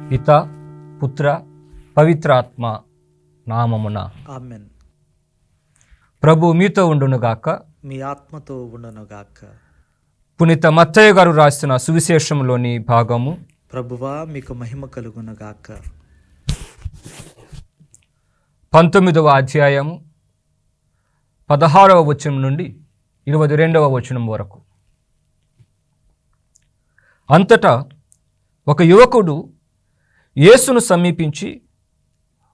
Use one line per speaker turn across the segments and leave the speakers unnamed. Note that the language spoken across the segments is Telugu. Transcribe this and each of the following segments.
పిత పుత్ర పవిత్రాత్మ నామమున
ఆమేన్.
ప్రభు మీతో ఉండునుగాక,
మీ ఆత్మతో ఉండునుగాక.
పునీత మత్తయ్య గారు రాసిన సువిశేషంలోని భాగము.
ప్రభువా మీకు మహిమ కలుగునుగాక.
19వ అధ్యాయము 16వ వచనం నుండి 22వ వచనం వరకు. అంతటా ఒక యువకుడు యేసును సమీపించి,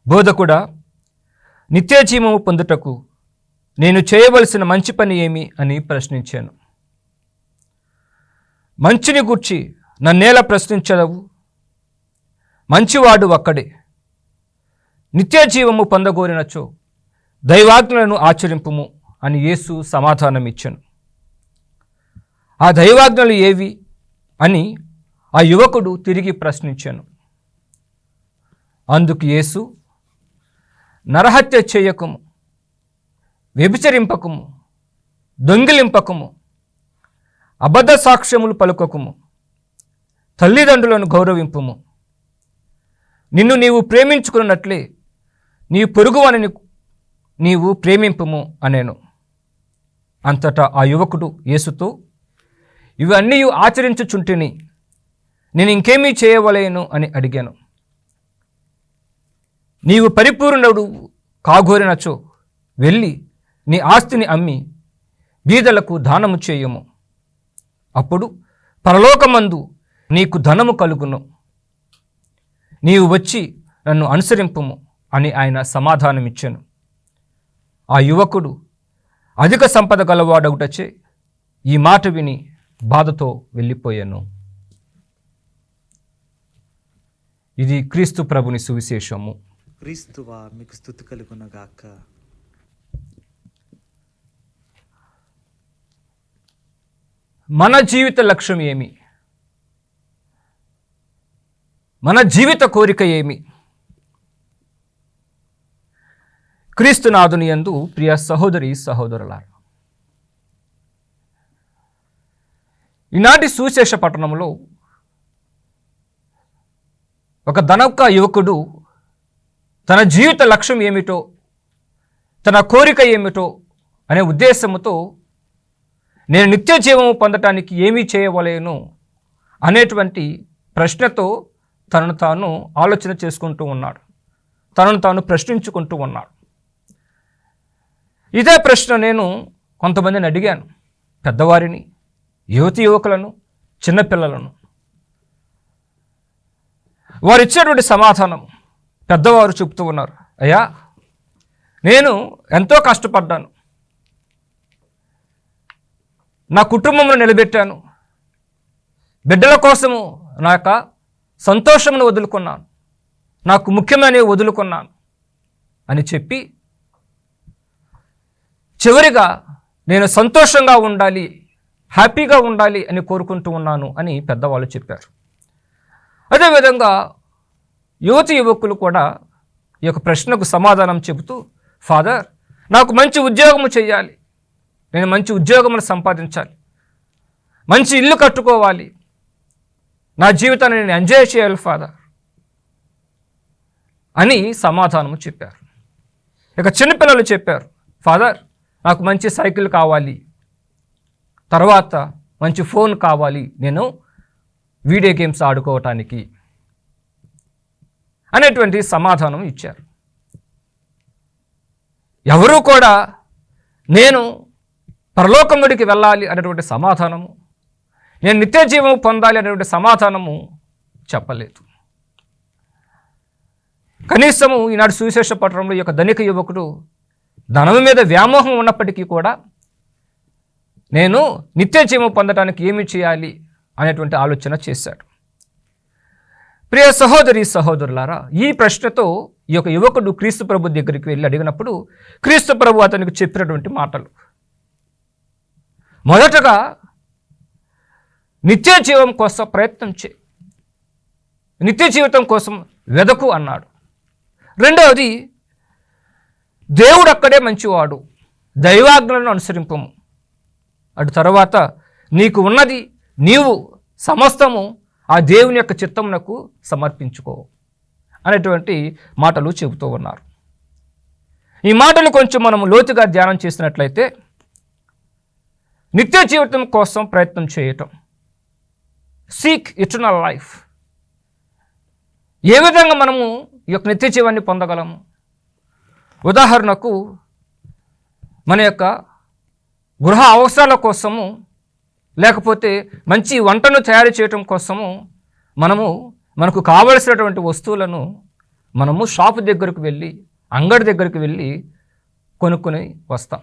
బోధకుడా, నిత్యజీవము పొందుటకు నేను చేయవలసిన మంచి పని ఏమి అని ప్రశ్నించాను. మంచిని గూర్చి నన్నేలా ప్రశ్నించదవు? మంచివాడు ఒక్కడే. నిత్యజీవము పొందగోరినచో దైవాజ్ఞలను ఆచరింపుము అని యేసు సమాధానమిచ్చాను. ఆ దైవాజ్ఞలు ఏవి అని ఆ యువకుడు తిరిగి ప్రశ్నించాను. అందుకు యేసు, నరహత్య చేయకుము, వ్యభిచరింపకుము, దొంగిలింపకుము, అబద్ధ సాక్ష్యములు పలుకకుము, తల్లిదండ్రులను గౌరవింపుము, నిన్ను నీవు ప్రేమించుకున్నట్లే నీ పొరుగువానిని నీవు ప్రేమింపుము అనేను. అంతటా ఆ యువకుడు యేసుతో, ఇవన్నీ ఆచరించుచుంటిని, నేను ఇంకేమీ చేయవలేను అని అడిగాను. నీవు పరిపూర్ణుడు కాగోరినచో వెళ్ళి నీ ఆస్తిని అమ్మి బీదలకు దానము చేయము, అప్పుడు పరలోకమందు నీకు ధనము కలుగును. నీవు వచ్చి నన్ను అనుసరింపుము అని ఆయన సమాధానమిచ్చాను. ఆ యువకుడు అధిక సంపద గలవాడగుటచే ఈ మాట విని బాధతో వెళ్ళిపోయాను. ఇది క్రీస్తు ప్రభుని సువిశేషము.
క్రీస్తువా మీకు స్తుతి కలుగునుగాక.
మన జీవిత లక్ష్యం ఏమి? మన జీవిత కోరిక ఏమి? క్రీస్తునాథుని యందు ప్రియ సహోదరి సహోదరులారా, ఈనాటి సువిశేష పట్టణంలో ఒక ధనొక్క యువకుడు తన జీవిత లక్ష్యం ఏమిటో, తన కోరిక ఏమిటో అనే ఉద్దేశంతో నేను నిత్య జీవము పొందటానికి ఏమీ చేయవలేను అనేటువంటి ప్రశ్నతో తనను తాను ఆలోచన చేసుకుంటూ ఉన్నాడు, తనను తాను ప్రశ్నించుకుంటూ ఉన్నాడు. ఇదే ప్రశ్న నేను కొంతమందిని అడిగాను, పెద్దవారిని, యువతి యువకులను, చిన్నపిల్లలను. వారు ఇచ్చేటువంటి సమాధానం పెద్దవారు చెప్తూ ఉన్నారు, అయ్యా నేను ఎంతో కష్టపడ్డాను, నా కుటుంబంలో నిలబెట్టాను, బిడ్డల కోసము నా యొక్క సంతోషమును వదులుకున్నాను, నాకు ముఖ్యమైనవి వదులుకున్నాను అని చెప్పి చివరిగా నేను సంతోషంగా ఉండాలి, హ్యాపీగా ఉండాలి అని కోరుకుంటూ ఉన్నాను అని పెద్దవాళ్ళు చెప్పారు. అదేవిధంగా యువతి యువకులు కూడా ఈ యొక్క ప్రశ్నకు సమాధానం చెబుతూ, ఫాదర్ నాకు మంచి ఉద్యోగము చేయాలి, నేను మంచి ఉద్యోగమును సంపాదించాలి, మంచి ఇల్లు కట్టుకోవాలి, నా జీవితాన్ని నేను ఎంజాయ్ చేయాలి ఫాదర్ అని సమాధానము చెప్పారు. ఇక చిన్నపిల్లలు చెప్పారు, ఫాదర్ నాకు మంచి సైకిల్ కావాలి, తర్వాత మంచి ఫోన్ కావాలి, నేను వీడియో గేమ్స్ ఆడుకోవటానికి అనేటువంటి సమాధానం ఇచ్చారు. ఎవరూ కూడా నేను పరలోకముడికి వెళ్ళాలి అనేటువంటి సమాధానము, నేను నిత్య జీవము పొందాలి అనేటువంటి సమాధానము చెప్పలేదు. కనీసము ఈనాడు సువిశేష పట్టణంలో ఈ యొక్క ధనిక యువకుడు ధనము మీద వ్యామోహం ఉన్నప్పటికీ కూడా నేను నిత్య జీవము పొందడానికి ఏమి చేయాలి అనేటువంటి ఆలోచన చేశాడు. ప్రియ సహోదరి సహోదరులారా, ఈ ప్రశ్నతో ఈ యొక్క యువకుడు క్రీస్తు ప్రభు దగ్గరికి వెళ్ళి అడిగినప్పుడు క్రీస్తు ప్రభు అతనికి చెప్పినటువంటి మాటలు, మొదటగా నిత్య జీవం కోసం ప్రయత్నం చేయి, నిత్య జీవితం కోసం వెదకు అన్నాడు. రెండవది, దేవుడు అక్కడే మంచివాడు, దైవాజ్ఞలను అనుసరింపము. అటు తర్వాత నీకు ఉన్నది నీవు సమస్తము ఆ దేవుని యొక్క చిత్తమునకు సమర్పించుకో అనేటువంటి మాటలు చెబుతూ ఉన్నారు. ఈ మాటలు కొంచెం మనం లోతుగా ధ్యానం చేసినట్లయితే నిత్య జీవితం కోసం ప్రయత్నం చేయటం, సీక్ ఇటర్నల్ లైఫ్. ఏ విధంగా మనము ఈ యొక్క నిత్య జీవాన్ని పొందగలము? ఉదాహరణకు మన యొక్క గృహ అవసరాల కోసము, లేకపోతే మంచి వంటను తయారు చేయటం కోసము మనకు కావలసినటువంటి వస్తువులను మనము షాపు దగ్గరకు వెళ్ళి, అంగడి దగ్గరికి వెళ్ళి కొనుక్కొని వస్తాం.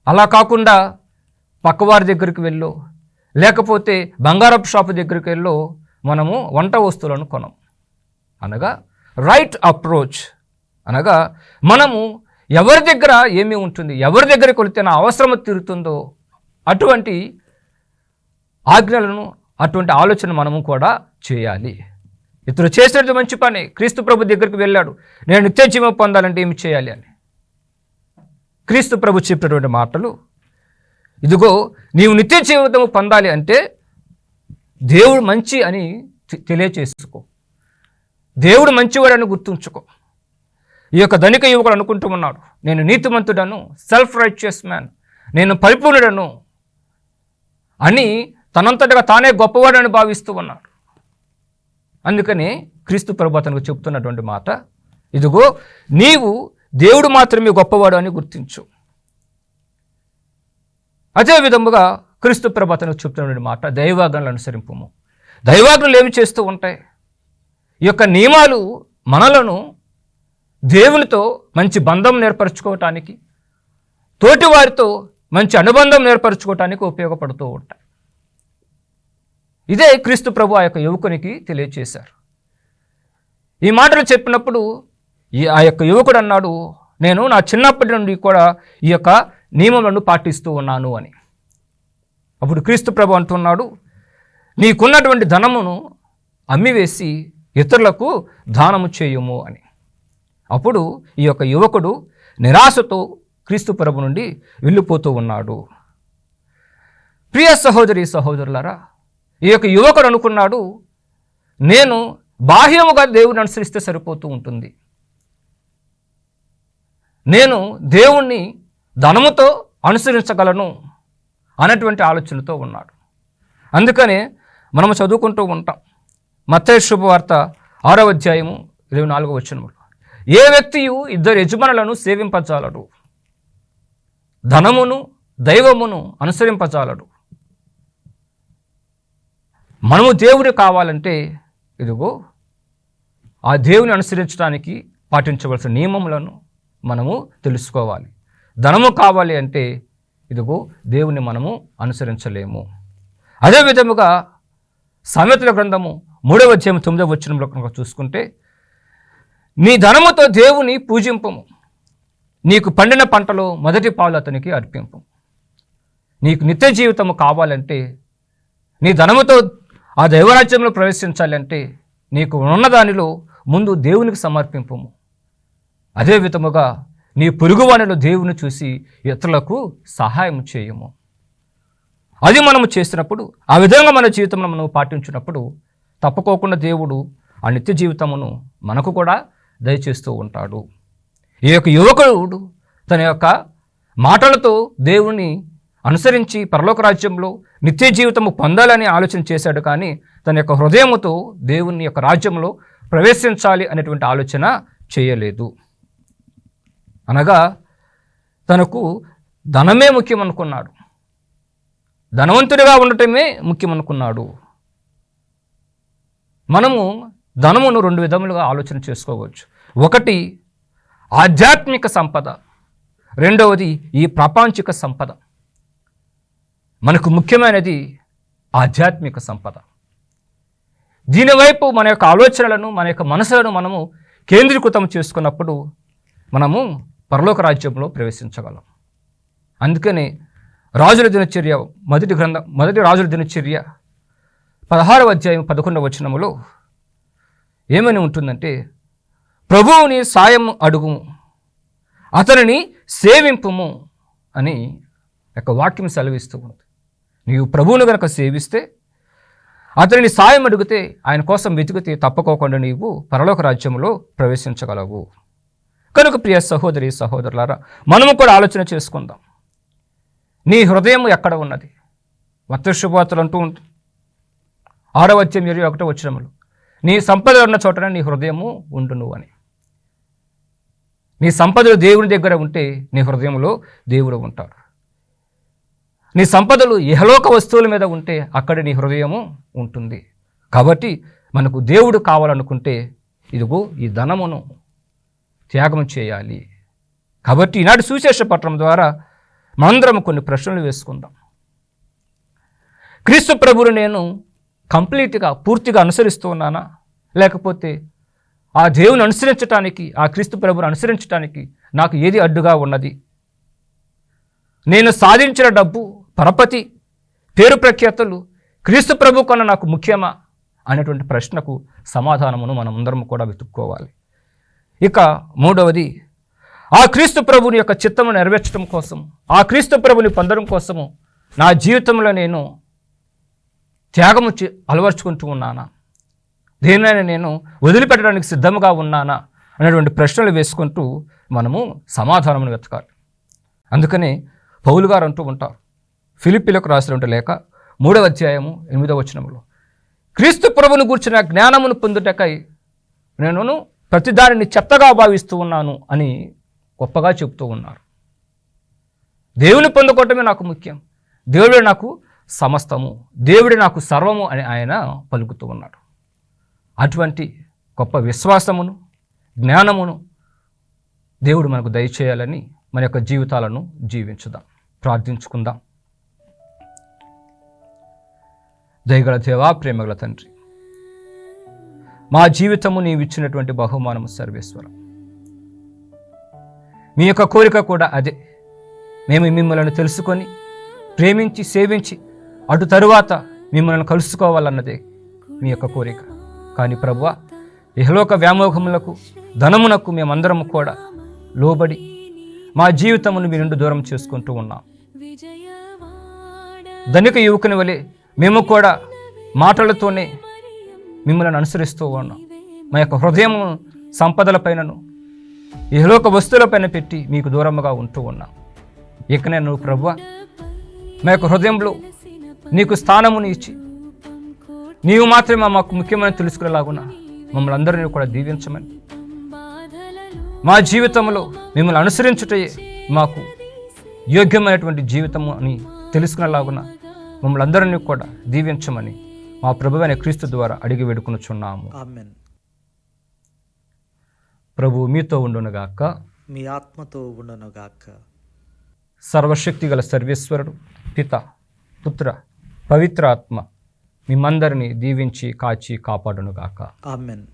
అలా కాకుండా పక్కవారి దగ్గరికి వెళ్ళో, లేకపోతే బంగారపు షాపు దగ్గరికి వెళ్ళో మనము వంట వస్తువులను కొనం. అనగా రైట్ అప్రోచ్, అనగా మనము ఎవరి దగ్గర ఏమి ఉంటుంది, ఎవరి దగ్గరికి వెళితే నా అవసరం తీరుతుందో అటువంటి ఆజ్ఞలను, అటువంటి ఆలోచన మనము కూడా చేయాలి. ఇతడు చేసినది మంచి పని. క్రీస్తు ప్రభు దగ్గరికి వెళ్ళాడు, నేను నిత్య జీవం పొందాలంటే ఏమి చేయాలి అని. క్రీస్తు ప్రభు చెప్పినటువంటి మాటలు, ఇదిగో నీవు నిత్య జీవితం పొందాలి అంటే దేవుడు మంచి అని తెలియచేసుకో, దేవుడు మంచివాడని గుర్తుంచుకో. ఈ యొక్క ధనిక యువకుడు అనుకుంటూ ఉన్నాడు, నేను నీతిమంతుడను, సెల్ఫ్ రైచియస్ మ్యాన్, నేను పరిపూర్ణుడను అని తనంతటగా తానే గొప్పవాడని భావిస్తూ ఉన్నాడు. అందుకని క్రీస్తు ప్రభు అతనికి చెప్తున్నటువంటి మాట, ఇదిగో నీవు దేవుడు మాత్రమే గొప్పవాడు అని గుర్తించు. అదే విధముగా క్రీస్తు ప్రభు అతనికి చెప్తున్నటువంటి మాట, దైవాజ్ఞలను అనుసరింపుము. దైవాజ్ఞలు ఏమి చేస్తూ ఉంటాయి? ఈ యొక్క నియమాలు మనలను దేవునితో మంచి బంధం ఏర్పరచుకోవటానికి, తోటి వారితో మంచి అనుబంధం ఏర్పరచుకోవటానికి ఉపయోగపడుతూ ఉంటాయి. ఇదే క్రీస్తు ప్రభు ఆ యొక్క యువకునికి తెలియచేశారు. ఈ మాటలు చెప్పినప్పుడు ఆ యొక్క యువకుడు అన్నాడు, నేను నా చిన్నప్పటి నుండి కూడా ఈ యొక్క నియమములను పాటిస్తూ ఉన్నాను అని. అప్పుడు క్రీస్తు ప్రభు అంటున్నాడు, నీకున్నటువంటి ధనమును అమ్మివేసి ఇతరులకు దానము చేయుము అని. అప్పుడు ఈ యొక్క యువకుడు నిరాశతో క్రీస్తు ప్రభు నుండి వెళ్ళిపోతూ ఉన్నాడు. ప్రియ సహోదరి సహోదరులారా, ఈ యొక్క యువకుడు అనుకున్నాడు, నేను బాహ్యముగా దేవుని అనుసరిస్తే సరిపోతూ ఉంటుంది, నేను దేవుణ్ణి ధనముతో అనుసరించగలను అన్నటువంటి ఆలోచనతో ఉన్నాడు. అందుకనే మనము చదువుకుంటూ ఉంటాం, మత్తయి శుభవార్త 6వ అధ్యాయము 24వ వచనములో, ఏ వ్యక్తియు ఇద్దరు యజమానులను సేవింపజాలడు, ధనమును దైవమును అనుసరింపజాలడు. మనము దేవుడు కావాలంటే ఇదిగో ఆ దేవుని అనుసరించడానికి పాటించవలసిన నియమములను మనము తెలుసుకోవాలి. ధనము కావాలి అంటే ఇదిగో దేవుని మనము అనుసరించలేము. అదే విధముగా సామెతల గ్రంథము 3వ అధ్యాయం 9వ వచనంలో కనుక చూసుకుంటే, నీ ధనముతో దేవుని పూజింపము, నీకు పండిన పంటలో మొదటి పాలు అతనికి అర్పింపు. నీకు నిత్య జీవితము కావాలంటే, నీ ధనముతో ఆ దైవరాజ్యంలో ప్రవేశించాలంటే నీకు ఉన్నదానిలో ముందు దేవునికి సమర్పింపము. అదే విధముగా నీ పొరుగువానిలో దేవుని చూసి ఇతరులకు సహాయం చేయము. అది మనము చేసినప్పుడు, ఆ విధంగా మన జీవితంలో మనం పాటించినప్పుడు తప్పుకోకుండా దేవుడు ఆ నిత్య జీవితమును మనకు కూడా దయచేస్తూ ఉంటాడు. ఈ యొక్క యువకుడు తన యొక్క మాటలతో దేవుని అనుసరించి పరలోక రాజ్యంలో నిత్య జీవితము పొందాలని ఆలోచన చేశాడు, కానీ తన యొక్క హృదయముతో దేవుని యొక్క రాజ్యంలో ప్రవేశించాలి అనేటువంటి ఆలోచన చేయలేదు. అనగా తనకు ధనమే ముఖ్యం అనుకున్నాడు, ధనవంతుడిగా ఉండటమే ముఖ్యం అనుకున్నాడు. మనము ధనమును 2 విధములుగా ఆలోచన చేసుకోవచ్చు. ఒకటి ఆధ్యాత్మిక సంపద, రెండవది ఈ ప్రాపంచిక సంపద. మనకు ముఖ్యమైనది ఆధ్యాత్మిక సంపద. దీనివైపు మన యొక్క ఆలోచనలను, మన యొక్క మనసులను మనము కేంద్రీకృతం చేసుకున్నప్పుడు మనము పరలోక రాజ్యంలో ప్రవేశించగలం. అందుకని రాజుల దినచర్య మొదటి రాజుల దినచర్య 16వ అధ్యాయం 11వ వచనములో ఏమని ఉంటుందంటే, ప్రభువుని సాయం అడుగుము, అతనిని సేవింపుము అని యొక్క వాక్యం సెలవిస్తూ ఉంది. నీవు ప్రభువును గనక సేవిస్తే అతనిని సాయం అడిగితే, ఆయన కోసం వెతికితే తప్పకోకుండా నీవు పరలోక రాజ్యంలో ప్రవేశించగలవు. కనుక ప్రియ సహోదరి సహోదరులారా, మనము కూడా ఆలోచన చేసుకుందాం. నీ హృదయం ఎక్కడ ఉన్నది? మత్తయి శుభవార్తలు అంటూ ఉంటుంది 6వ అధ్యాయం 21వ వచనములు, నీ సంపద ఉన్న చోటనే నీ హృదయము ఉండును అని. నీ సంపదలు దేవుని దగ్గర ఉంటే నీ హృదయంలో దేవుడు ఉంటాడు. నీ సంపదలు ఇహలోక వస్తువుల మీద ఉంటే అక్కడ నీ హృదయము ఉంటుంది. కాబట్టి మనకు దేవుడు కావాలనుకుంటే ఇదిగో ఈ ధనమును త్యాగం చేయాలి. కాబట్టి ఈనాటి సువిశేష పట్టణం ద్వారా మనందరం కొన్ని ప్రశ్నలు వేసుకుందాం. క్రీస్తు ప్రభువుని నేను కంప్లీట్గా పూర్తిగా అనుసరిస్తూ ఉన్నానా? లేకపోతే ఆ దేవుని అనుసరించటానికి, ఆ క్రీస్తు ప్రభువుని అనుసరించటానికి నాకు ఏది అడ్డుగా ఉన్నది? నేను సాధించిన డబ్బు, పరపతి, పేరు ప్రఖ్యాతలు క్రీస్తు ప్రభు కన్నా నాకు ముఖ్యమా అనేటువంటి ప్రశ్నకు సమాధానమును మనమందరం కూడా వెతుక్కోవాలి. ఇక మూడవది, ఆ క్రీస్తు ప్రభుని యొక్క చిత్తమును నెరవేర్చడం కోసం, ఆ క్రీస్తు ప్రభుని పొందడం కోసము నా జీవితంలో నేను త్యాగము అలవర్చుకుంటూ ఉన్నానా? దేనైనా నేను వదిలిపెట్టడానికి సిద్ధంగా ఉన్నానా అనేటువంటి ప్రశ్నలు వేసుకుంటూ మనము సమాధానమును వెతకాలి. అందుకనే పౌలు గారు అంటూ ఉంటారు, ఫిలిప్పీలకు రాసినటువంటి లేఖ 3వ అధ్యాయము 8వ వచనములో, క్రీస్తు ప్రభుని గూర్చిన జ్ఞానమును పొందుటకై నేను ప్రతిదానిని చెత్తగా భావిస్తూ ఉన్నాను అని గొప్పగా చెబుతూ ఉన్నారు. దేవుని పొందుకోవటమే నాకు ముఖ్యం, దేవుడే నాకు సమస్తము, దేవుడే నాకు సర్వము అని ఆయన పలుకుతూ ఉన్నాడు. అటువంటి గొప్ప విశ్వాసమును, జ్ఞానమును దేవుడు మనకు దయచేయాలని మన యొక్క జీవితాలను జీవించుదాం. ప్రార్థించుకుందాం. దయగల దేవా, ప్రేమగల తండ్రి, మా జీవితము నీవు ఇచ్చినటువంటి బహుమానము సర్వేశ్వర. మీ యొక్క కోరిక కూడా అదే. మేము మిమ్మల్ని తెలుసుకొని, ప్రేమించి, సేవించి అటు తరువాత మిమ్మల్ని కలుసుకోవాలన్నదే మీ యొక్క కోరిక. కానీ ప్రభువా, ఇహలోక వ్యామోహములకు, ధనమునకు మేమందరము కూడా లోబడి మా జీవితమును మీ నుండి దూరం చేసుకుంటూ ఉన్నాం. ధనిక యువకుని వలె మేము కూడా మాటలతోనే మిమ్మల్ని అనుసరిస్తూ ఉన్నాం. మా యొక్క హృదయము సంపదలపైనను, ఇహలోక వస్తువులపైన పెట్టి మీకు దూరముగా ఉంటూ ఉన్నాం. ఇకనే నువ్వు ప్రభువా, మా యొక్క హృదయంలో నీకు స్థానముని ఇచ్చి, నీవు మాత్రమే మాకు ముఖ్యమైన తెలుసుకునేలాగున్నా మమ్మల్ని అందరినీ కూడా దీవించమని, మా జీవితంలో మిమ్మల్ని అనుసరించుటే మాకు యోగ్యమైనటువంటి జీవితము అని తెలుసుకునేలాగున్నా మమ్మల్ని అందరినీ కూడా దీవించమని మా ప్రభువైన క్రీస్తు ద్వారా అడిగి వేడుకొనుచున్నాము.
ఆమేన్.
ప్రభు మీతో ఉండునుగాక,
మీ ఆత్మతో ఉండునుగాక.
సర్వశక్తిగల సర్వేశ్వరుడు, పిత, పుత్ర, పవిత్ర ఆత్మ మిమ్మందరినీ దీవించి కాచి కాపాడునుగాక.
ఆమేన్.